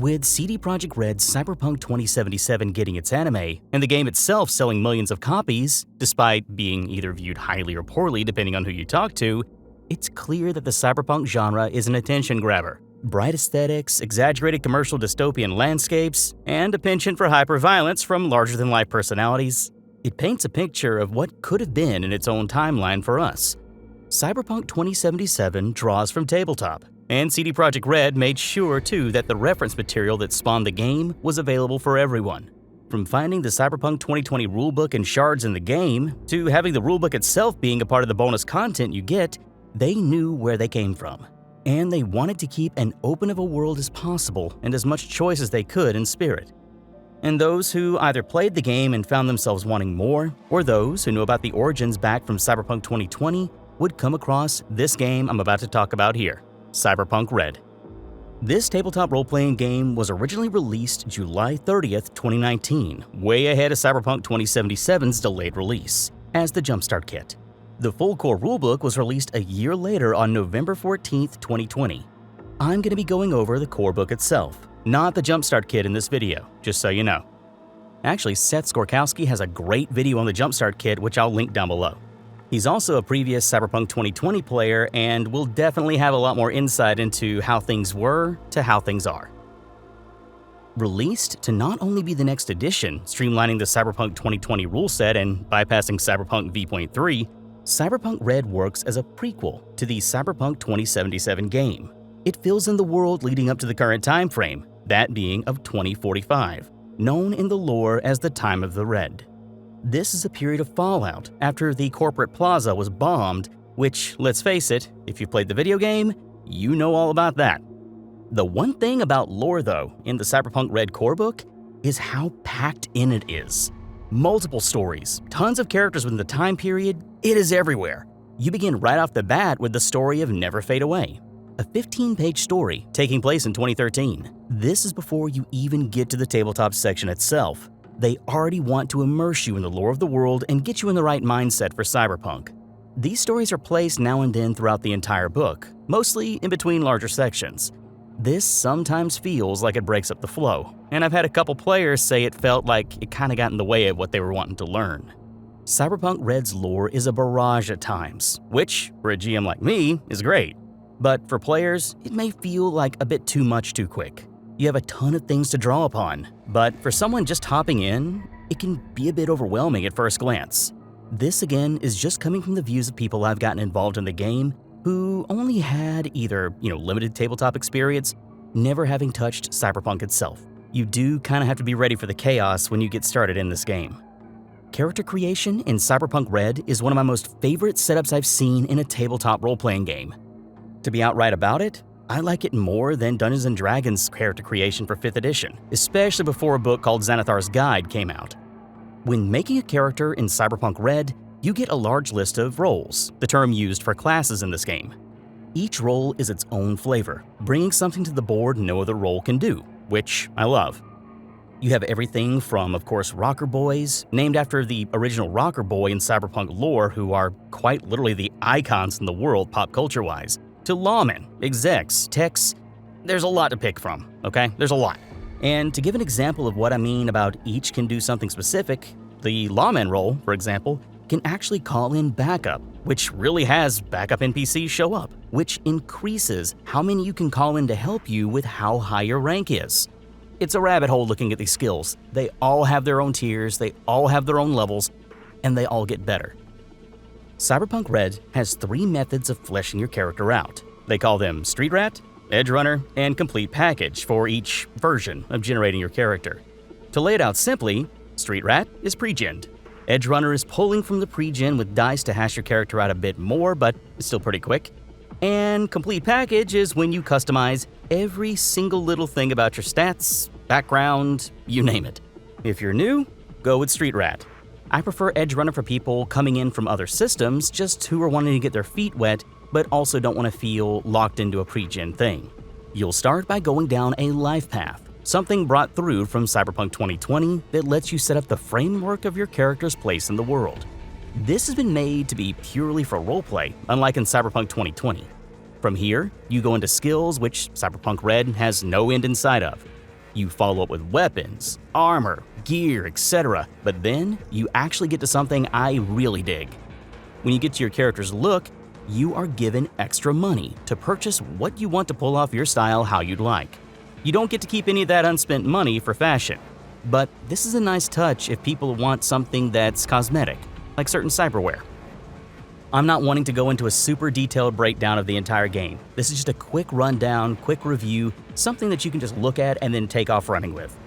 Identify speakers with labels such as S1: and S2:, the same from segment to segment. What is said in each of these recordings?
S1: With CD Projekt Red's Cyberpunk 2077 getting its anime, and the game itself selling millions of copies, despite being either viewed highly or poorly depending on who you talk to, it's clear that the cyberpunk genre is an attention grabber. Bright aesthetics, exaggerated commercial dystopian landscapes, and a penchant for hyper-violence from larger-than-life personalities. It paints a picture of what could have been in its own timeline for us. Cyberpunk 2077 draws from tabletop, and CD Projekt Red made sure too that the reference material that spawned the game was available for everyone. From finding the Cyberpunk 2020 rulebook and shards in the game, to having the rulebook itself being a part of the bonus content you get, they knew where they came from. And they wanted to keep as open of a world as possible and as much choice as they could in spirit. And those who either played the game and found themselves wanting more, or those who knew about the origins back from Cyberpunk 2020 would come across this game I'm about to talk about here, Cyberpunk Red. This tabletop role-playing game was originally released July 30th, 2019, way ahead of Cyberpunk 2077's delayed release, as the Jumpstart kit. The full core rulebook was released a year later on November 14th, 2020. I'm going to be going over the core book itself, not the Jumpstart kit in this video, just so you know. Actually, Seth Skorkowsky has a great video on the Jumpstart kit, which I'll link down below. He's also a previous Cyberpunk 2020 player and will definitely have a lot more insight into how things were to how things are. Released to not only be the next edition, streamlining the Cyberpunk 2020 rule set and bypassing Cyberpunk v.3, Cyberpunk Red works as a prequel to the Cyberpunk 2077 game. It fills in the world leading up to the current time frame, that being of 2045, known in the lore as the Time of the Red. This is a period of fallout after the corporate plaza was bombed, which, let's face it, if you've played the video game, you know all about that. The one thing about lore, though, in the Cyberpunk Red core book is how packed in it is. Multiple stories, tons of characters within the time period, it is everywhere. You begin right off the bat with the story of Never Fade Away, a 15-page story taking place in 2013. This is before you even get to the tabletop section itself. They already want to immerse you in the lore of the world and get you in the right mindset for Cyberpunk. These stories are placed now and then throughout the entire book, mostly in between larger sections. This sometimes feels like it breaks up the flow, and I've had a couple players say it felt like it kinda got in the way of what they were wanting to learn. Cyberpunk Red's lore is a barrage at times, which, for a GM like me, is great. But for players, it may feel like a bit too much too quick. You have a ton of things to draw upon, but for someone just hopping in, it can be a bit overwhelming at first glance. This again is just coming from the views of people I've gotten involved in the game who only had either, limited tabletop experience, never having touched Cyberpunk itself. You do kind of have to be ready for the chaos when you get started in this game. Character creation in Cyberpunk Red is one of my most favorite setups I've seen in a tabletop role-playing game. To be outright about it, I like it more than Dungeons & Dragons character creation for 5th edition, especially before a book called Xanathar's Guide came out. When making a character in Cyberpunk Red, you get a large list of roles, the term used for classes in this game. Each role is its own flavor, bringing something to the board no other role can do, which I love. You have everything from, of course, rocker boys, named after the original rocker boy in Cyberpunk lore who are quite literally the icons in the world pop culture-wise, to lawmen, execs, techs. There's a lot to pick from, okay? There's a lot. And to give an example of what I mean about each can do something specific, the lawman role, for example, can actually call in backup, which really has backup NPCs show up, which increases how many you can call in to help you with how high your rank is. It's a rabbit hole looking at these skills. They all have their own tiers, they all have their own levels, and they all get better. Cyberpunk Red has 3 methods of fleshing your character out. They call them Street Rat, Edgerunner, and Complete Package for each version of generating your character. To lay it out simply, Street Rat is pre-gened. Edgerunner is pulling from the pre-gen with dice to hash your character out a bit more, but it's still pretty quick. And Complete Package is when you customize every single little thing about your stats, background, you name it. If you're new, go with Street Rat. I prefer Edgerunner for people coming in from other systems, just who are wanting to get their feet wet, but also don't want to feel locked into a pre-gen thing. You'll start by going down a life path, something brought through from Cyberpunk 2020 that lets you set up the framework of your character's place in the world. This has been made to be purely for roleplay, unlike in Cyberpunk 2020. From here, you go into skills which Cyberpunk Red has no end in sight of. You follow up with weapons, armor, gear, etc. But then you actually get to something I really dig. When you get to your character's look, you are given extra money to purchase what you want to pull off your style how you'd like. You don't get to keep any of that unspent money for fashion. But this is a nice touch if people want something that's cosmetic, like certain cyberware. I'm not wanting to go into a super detailed breakdown of the entire game. This is just a quick rundown, quick review, something that you can just look at and then take off running with.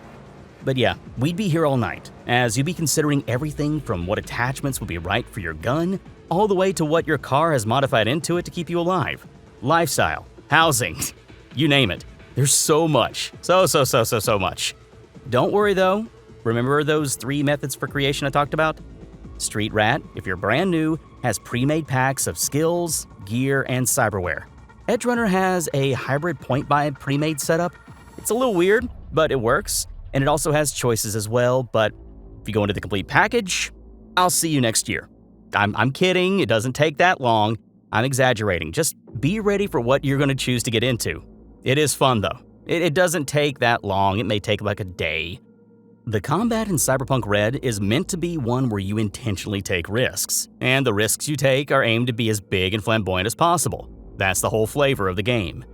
S1: But yeah, we'd be here all night, as you'd be considering everything from what attachments would be right for your gun, all the way to what your car has modified into it to keep you alive. Lifestyle, housing, you name it. There's so much. So much. Don't worry though. Remember those 3 methods for creation I talked about? Street Rat, if you're brand new, has pre-made packs of skills, gear, and cyberware. Edgerunner has a hybrid point-buy pre-made setup. It's a little weird, but it works. And it also has choices as well, but if you go into the complete package, I'll see you next year. I'm kidding, it doesn't take that long. I'm exaggerating. Just be ready for what you're going to choose to get into. It is fun though. It doesn't take that long, it may take like a day. The combat in Cyberpunk Red is meant to be one where you intentionally take risks, and the risks you take are aimed to be as big and flamboyant as possible. That's the whole flavor of the game.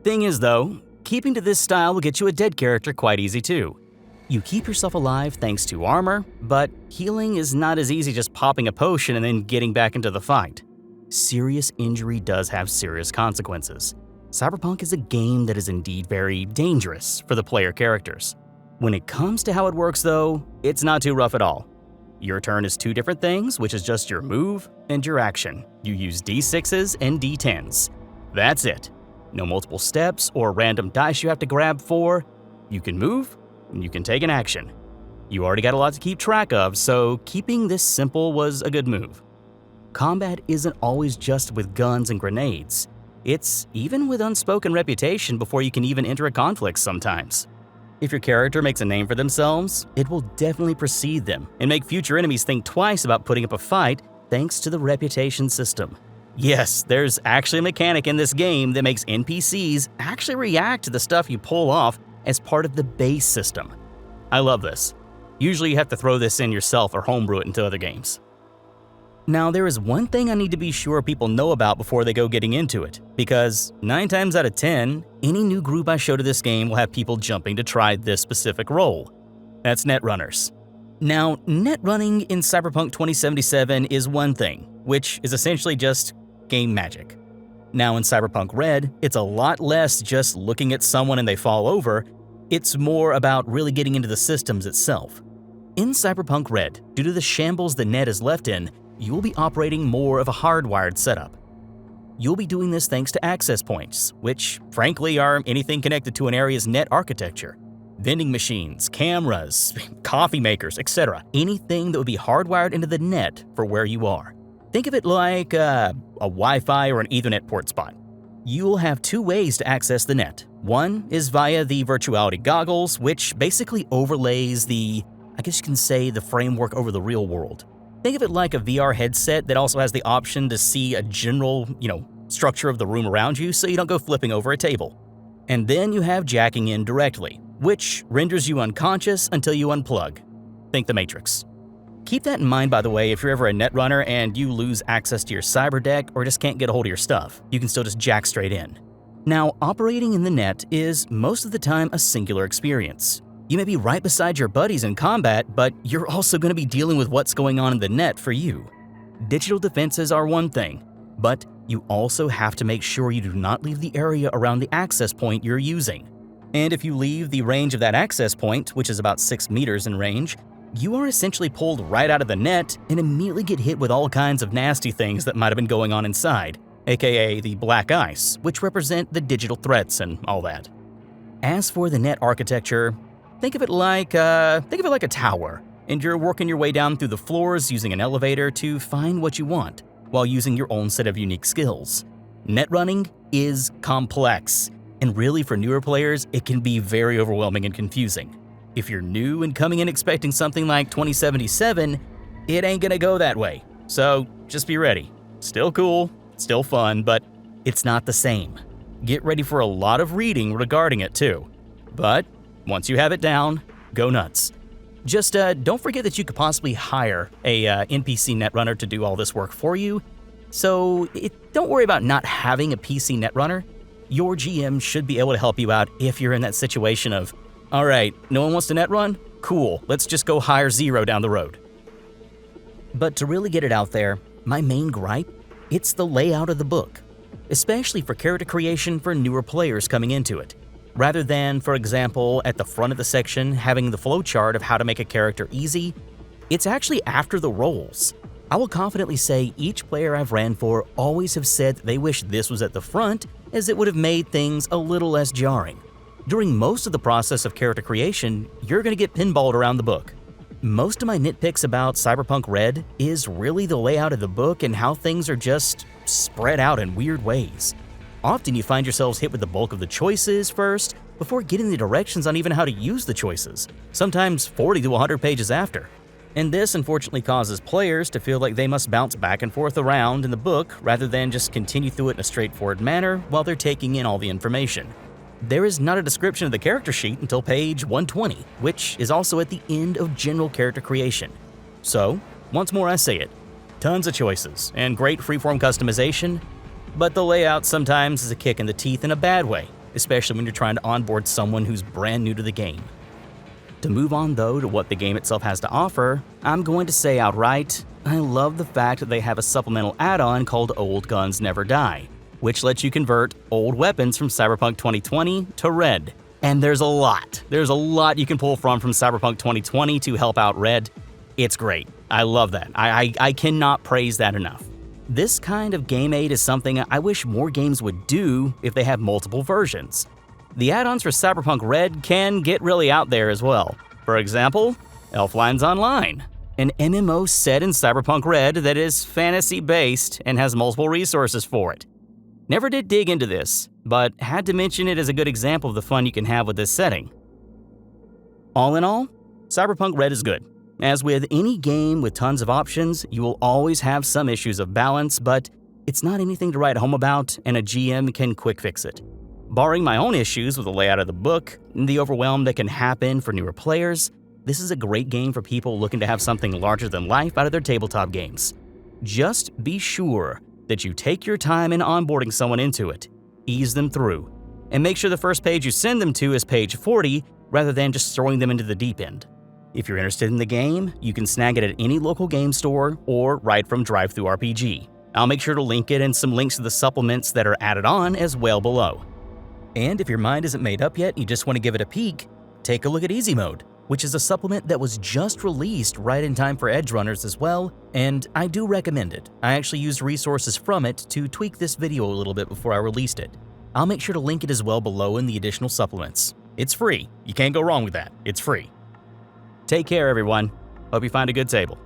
S1: Thing is though, keeping to this style will get you a dead character quite easy too. You keep yourself alive thanks to armor, but healing is not as easy just popping a potion and then getting back into the fight. Serious injury does have serious consequences. Cyberpunk is a game that is indeed very dangerous for the player characters. When it comes to how it works though, it's not too rough at all. Your turn is 2 different things, which is just your move and your action. You use D6s and D10s. That's it. No multiple steps or random dice you have to grab for. You can move, and you can take an action. You already got a lot to keep track of, so keeping this simple was a good move. Combat isn't always just with guns and grenades. It's even with unspoken reputation before you can even enter a conflict sometimes. If your character makes a name for themselves, it will definitely precede them and make future enemies think twice about putting up a fight thanks to the reputation system. Yes, there's actually a mechanic in this game that makes NPCs actually react to the stuff you pull off as part of the base system. I love this. Usually you have to throw this in yourself or homebrew it into other games. Now there is one thing I need to be sure people know about before they go getting into it, because 9 times out of 10, any new group I show to this game will have people jumping to try this specific role. That's Netrunners. Now, Netrunning in Cyberpunk 2077 is one thing, which is essentially just game magic. Now in Cyberpunk Red, it's a lot less just looking at someone and they fall over, it's more about really getting into the systems itself. In Cyberpunk Red, due to the shambles the net is left in, you will be operating more of a hardwired setup. You'll be doing this thanks to access points, which frankly are anything connected to an area's net architecture. Vending machines, cameras, coffee makers, etc. Anything that would be hardwired into the net for where you are. Think of it like a Wi-Fi or an Ethernet port spot. You'll have 2 ways to access the net. One is via the virtuality goggles, which basically overlays the framework over the real world. Think of it like a VR headset that also has the option to see a general, structure of the room around you so you don't go flipping over a table. And then you have jacking in directly, which renders you unconscious until you unplug. Think the Matrix. Keep that in mind, by the way, if you're ever a netrunner and you lose access to your cyber deck or just can't get a hold of your stuff, you can still just jack straight in. Now, operating in the net is most of the time a singular experience. You may be right beside your buddies in combat, but you're also going to be dealing with what's going on in the net for you. Digital defenses are one thing, but you also have to make sure you do not leave the area around the access point you're using. And if you leave the range of that access point, which is about 6 meters in range, you are essentially pulled right out of the net and immediately get hit with all kinds of nasty things that might have been going on inside, aka the black ice, which represent the digital threats and all that. As for the net architecture, think of it like a tower, and you're working your way down through the floors using an elevator to find what you want, while using your own set of unique skills. Netrunning is complex, and really for newer players, it can be very overwhelming and confusing. If you're new and coming in expecting something like 2077, it ain't gonna go that way. So just be ready. Still cool, still fun, but it's not the same. Get ready for a lot of reading regarding it too. But Once you have it down, go nuts. Just don't forget that you could possibly hire a NPC netrunner to do all this work for you. So don't worry about not having a PC netrunner. Your GM should be able to help you out if you're in that situation of, all right, no one wants to netrun? Cool, let's just go hire Zero down the road. But to really get it out there, my main gripe, it's the layout of the book, especially for character creation for newer players coming into it. Rather than, for example, at the front of the section having the flowchart of how to make a character easy, it's actually after the rolls. I will confidently say each player I've ran for always have said that they wish this was at the front, as it would have made things a little less jarring. During most of the process of character creation, you're going to get pinballed around the book. Most of my nitpicks about Cyberpunk Red is really the layout of the book and how things are just spread out in weird ways. Often you find yourselves hit with the bulk of the choices first, before getting the directions on even how to use the choices, sometimes 40 to 100 pages after. And this unfortunately causes players to feel like they must bounce back and forth around in the book rather than just continue through it in a straightforward manner while they're taking in all the information. There is not a description of the character sheet until page 120, which is also at the end of general character creation. So, once more I say it, tons of choices and great freeform customization, but the layout sometimes is a kick in the teeth in a bad way, especially when you're trying to onboard someone who's brand new to the game. To move on though to what the game itself has to offer, I'm going to say outright, I love the fact that they have a supplemental add-on called Old Guns Never Die, which lets you convert old weapons from Cyberpunk 2020 to Red. And there's a lot you can pull from Cyberpunk 2020 to help out Red. It's great. I love that. I cannot praise that enough. This kind of game aid is something I wish more games would do if they have multiple versions. The add-ons for Cyberpunk Red can get really out there as well. For example, Elflines Online, an MMO set in Cyberpunk Red that is fantasy-based and has multiple resources for it. Never did dig into this, but had to mention it as a good example of the fun you can have with this setting. All in all, Cyberpunk Red is good. As with any game with tons of options, you will always have some issues of balance, but it's not anything to write home about, and a GM can quick fix it. Barring my own issues with the layout of the book and the overwhelm that can happen for newer players, this is a great game for people looking to have something larger than life out of their tabletop games. Just be sure that you take your time in onboarding someone into it, ease them through, and make sure the first page you send them to is page 40 rather than just throwing them into the deep end. If you're interested in the game, you can snag it at any local game store or right from DriveThruRPG. I'll make sure to link it and some links to the supplements that are added on as well below. And if your mind isn't made up yet and you just want to give it a peek, take a look at Easy Mode, which is a supplement that was just released right in time for Edgerunners as well, and I do recommend it. I actually used resources from it to tweak this video a little bit before I released it. I'll make sure to link it as well below in the additional supplements. It's free. You can't go wrong with that. It's free. Take care, everyone. Hope you find a good table.